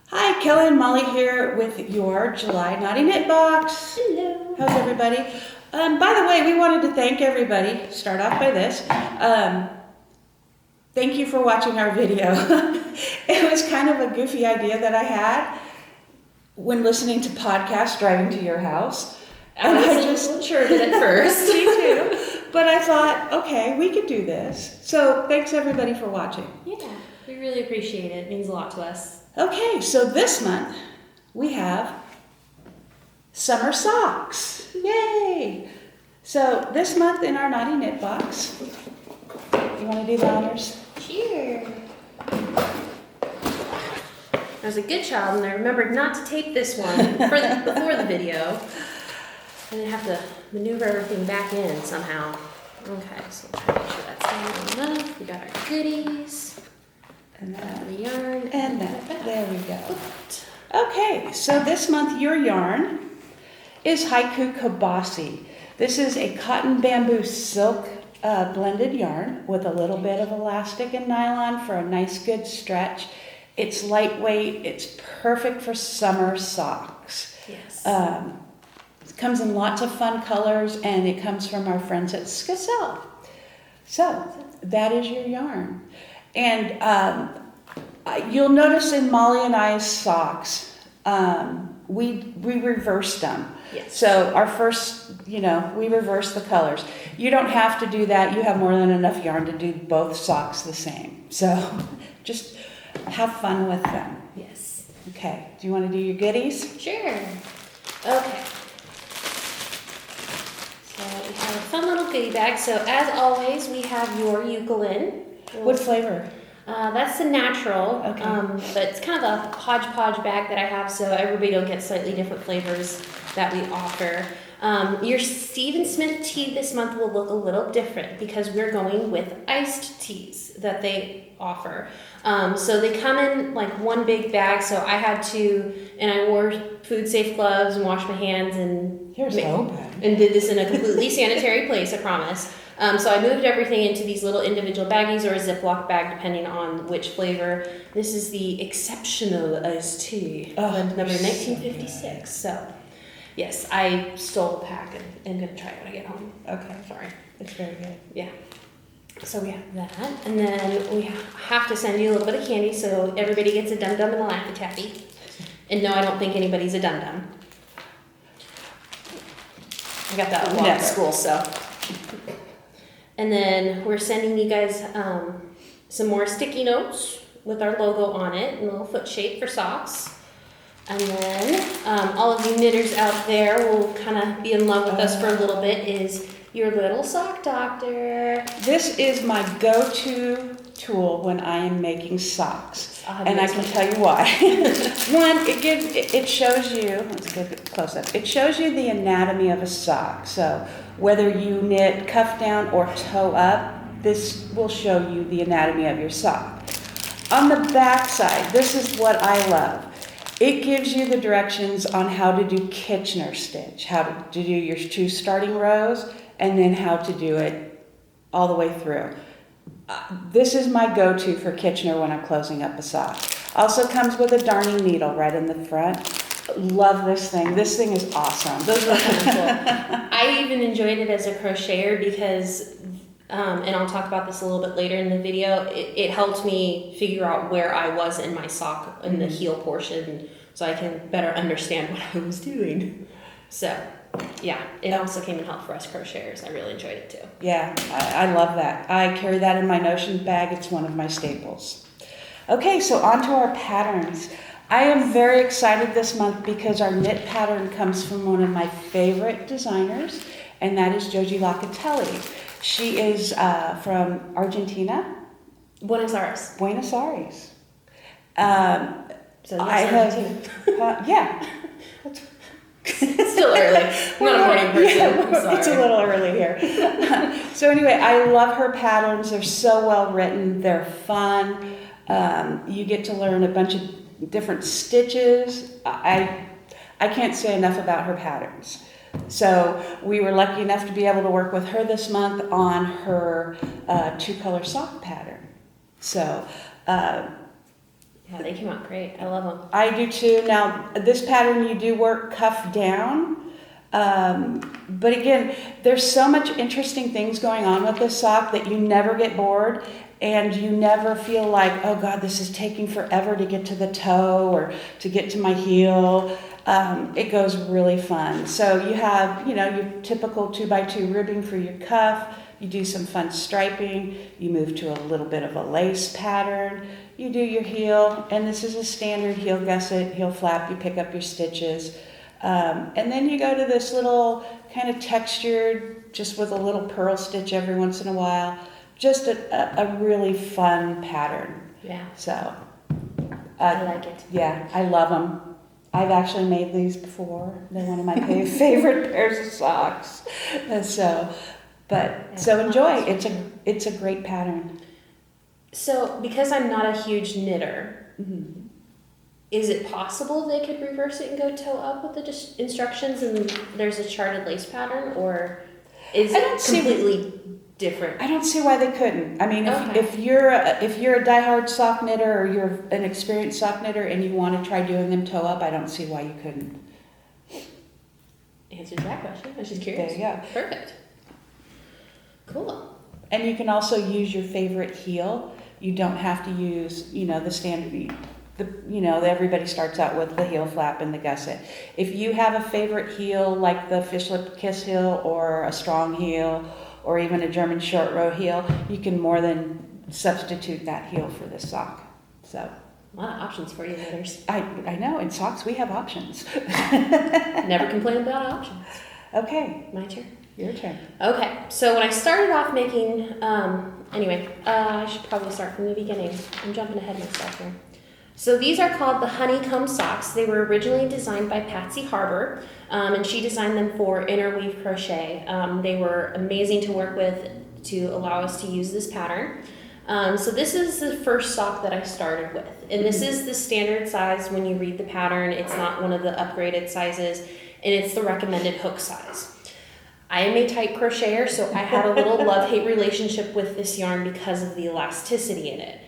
Hi, Kelly and Molly here with your July Knotty Knit Box. Hello. How's everybody? By the way, we wanted to thank everybody, start off by this. Thank you for watching our video. It was kind of a goofy idea that I had when listening to podcasts driving to your house. I wasn't sure of it at first. Me too. But I thought, okay, we could do this. So thanks everybody for watching. Yeah, we really appreciate it. It means a lot to us. Okay, so this month we have summer socks. Yay! So this month in our Knotty Knit Box, you want to do the honors? Sure. I was a good child and I remembered not to tape this one before the video. I didn't have to maneuver everything back in somehow. Okay, so we'll try to make sure that's down enough. We got our goodies. And that, The yarn. and that. There we go. Okay, so this month your yarn is Hikoo CoBaSi. This is a cotton bamboo silk blended yarn with a little bit of elastic and nylon for a nice good stretch. It's lightweight. It's perfect for summer socks. Yes. It comes in lots of fun colors, and it comes from our friends at CoBaSi. So that is your yarn. And you'll notice in Molly and I's socks, we reversed them. Yes. So our first, we reversed the colors. You don't have to do that. You have more than enough yarn to do both socks the same. So just have fun with them. Yes. Okay, do you want to do your goodies? Sure. Okay. So we have a fun little goodie bag. So as always, we have your eucalyptus. What flavor? That's the natural, Okay. but it's kind of a hodgepodge bag that I have, so everybody will get slightly different flavors that we offer. Your Stephen Smith tea this month will look a little different because we're going with iced teas that they offer. So they come in like one big bag, so I had to, and I wore food safe gloves and washed my hands and Here's hoping. and did this in a completely sanitary place, I promise. So I moved everything into these little individual baggies or a Ziploc bag, depending on which flavor. This is the exceptional iced tea, blend number 1956. So, yes, I stole a pack and I'm going to try it when I get home. Okay, Sorry. it's very good. Yeah. So we have that. And then we have to send you a little bit of candy so everybody gets a dum-dum and a Laffy Taffy. And no, I don't think anybody's a dum-dum. I got that walk to school, so... And then we're sending you guys some more sticky notes with our logo on it and a little foot shape for socks. And then all of you knitters out there will kind of be in love with us for a little bit is your little sock doctor. This is my go-to tool when I am making socks. And I can tell you why. One, it shows you, let's get a close up. It shows you the anatomy of a sock. So whether you knit cuff down or toe up, this will show you the anatomy of your sock. On the back side, this is what I love. It gives you the directions on how to do Kitchener stitch, how to do your 2 starting rows, and then how to do it all the way through. This is my go-to for Kitchener when I'm closing up a sock. Also comes with a darning needle right in the front. Love this thing. This thing is awesome. Those were kind of cool. I even enjoyed it as a crocheter because, and I'll talk about this a little bit later in the video, it helped me figure out where I was in my sock in the heel portion so I can better understand what I was doing. So, yeah, it also came in helpful for us crocheters. I really enjoyed it too. Yeah, I love that. I carry that in my Notion bag. It's one of my staples. Okay, so on to our patterns. I am very excited this month because our knit pattern comes from one of my favorite designers, and that is JOJI LOCATELLI. She is from Argentina. Buenos Aires. Buenos Aires. So yes, yeah. It's still early. I'm not a morning person. Yeah, I'm sorry. it's a little early here. So anyway, I love her patterns. They're so well written. They're fun. You get to learn a bunch of different stitches. I can't say enough about her patterns. So we were lucky enough to be able to work with her this month on her 2-color sock pattern. So Yeah, they came out great. I love them. I do too. Now, this pattern you do work cuff down. But again, there's so much interesting things going on with this sock that you never get bored and you never feel like, oh God, this is taking forever to get to the toe or to get to my heel. It goes really fun. So you have, your typical 2x2 ribbing for your cuff. You do some fun striping. You move to a little bit of a lace pattern. You do your heel, and this is a standard heel gusset, heel flap. You pick up your stitches. And then you go to this little kind of textured, just with a little purl stitch every once in a while. Just a really fun pattern. Yeah. So. I like it. Yeah, I love them. I've actually made these before. They're one of my favorite pairs of socks. So enjoy. It's a great pattern. So because I'm not a huge knitter, is it possible they could reverse it and go toe up with the instructions and there's a charted lace pattern, or is it completely different? I don't see why they couldn't. I mean, Okay. if you're a diehard sock knitter or you're an experienced sock knitter and you want to try doing them toe up, I don't see why you couldn't. Answered that question. I was just curious. There you go. Perfect. Cool. And you can also use your favorite heel. You don't have to use, the standard. Everybody starts out with the heel flap and the gusset. If you have a favorite heel, like the fish lip kiss heel or a strong heel or even a German short row heel, you can more than substitute that heel for this sock. So A lot of options for you knitters. I know, in socks we have options. Never complain about options. Okay, My turn. your turn. Okay, so when I started off making, I should probably start from the beginning. I'm jumping ahead myself here. So these are called the honeycomb socks. They were originally designed by PATSY Harbor, and she designed them for interweave crochet. They were amazing to work with to allow us to use this pattern. So this is the first sock that I started with, and this is the standard size when you read the pattern. It's not one of the upgraded sizes, and it's the recommended hook size. I am a tight crocheter, so I had a little love-hate relationship with this yarn because of the elasticity in it.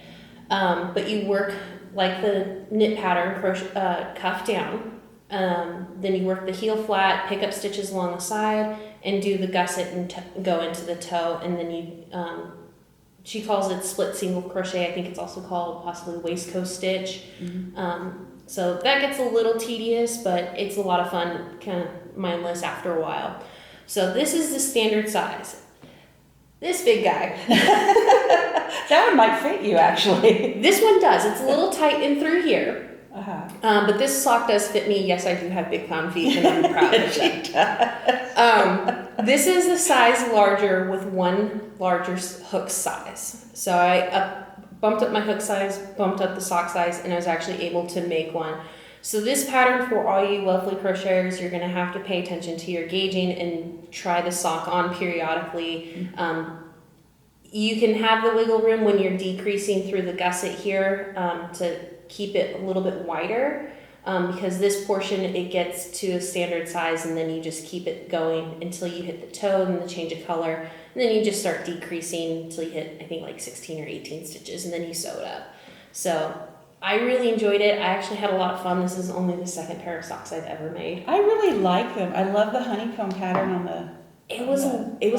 But you work like the knit pattern, cuff down. Then you work the heel flat, pick up stitches along the side, and do the gusset and go into the toe. And then you, she calls it split single crochet. I think it's also called possibly waistcoat stitch. So that gets a little tedious, but it's a lot of fun, kind of mindless after a while. So this is the standard size. This big guy. That one might fit you, actually. This one does. It's a little tight in through here. Uh-huh. But this sock does fit me. Yes, I do have big clown feet, and I'm proud of that. This is the size larger with one larger hook size. So I bumped up my hook size, bumped up the sock size, and I was actually able to make one. So this pattern, for all you lovely crocheters, you're going to have to pay attention to your gauging and try the sock on periodically. You can have the wiggle room when you're decreasing through the gusset here to keep it a little bit wider, because this portion, it gets to a standard size, and then you just keep it going until you hit the toe and the change of color, and then you just start decreasing until you hit, I think, like 16 or 18 stitches, and then you sew it up. So I really enjoyed it. I actually had a lot of fun. This is only the second pair of socks I've ever made. I really like them. I love the honeycomb pattern on the... It was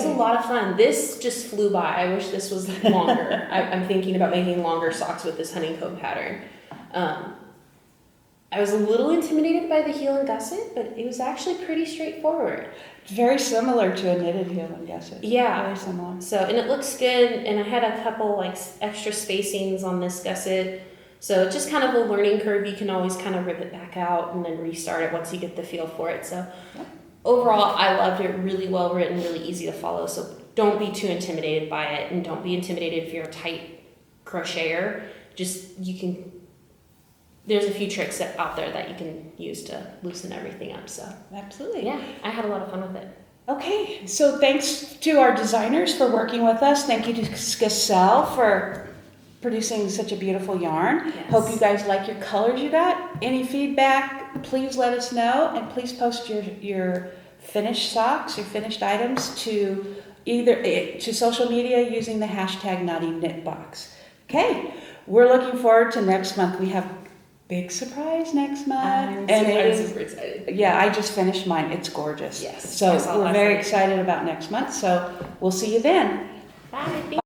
a lot of fun. This just flew by. I wish this was longer. I'm thinking about making longer socks with this honeycomb pattern. I was a little intimidated by the heel and gusset, but it was actually pretty straightforward. It's very similar to a knitted heel and gusset. Yeah. Very similar. So, and it looks good, and I had a couple like extra spacings on this gusset. So it's just kind of a learning curve. You can always kind of rip it back out and then restart it once you get the feel for it. So overall, I loved it. Really well written, really easy to follow. So don't be too intimidated by it, and don't be intimidated if you're a tight crocheter. Just, there's a few tricks out there that you can use to loosen everything up. So Absolutely. yeah, I had a lot of fun with it. Okay, so thanks to our designers for working with us. Thank you to CoBaSi for producing such a beautiful yarn. Yes. Hope you guys like your colors you got. Any feedback, please let us know, and please post your finished socks, your finished items to social media using the hashtag Knotty Knit Box. Okay, we're looking forward to next month. We have big surprise next month. I'm super excited. Yeah, I just finished mine. It's gorgeous. Yes. So I saw we're last very night. excited about next month. So we'll see you then. Bye.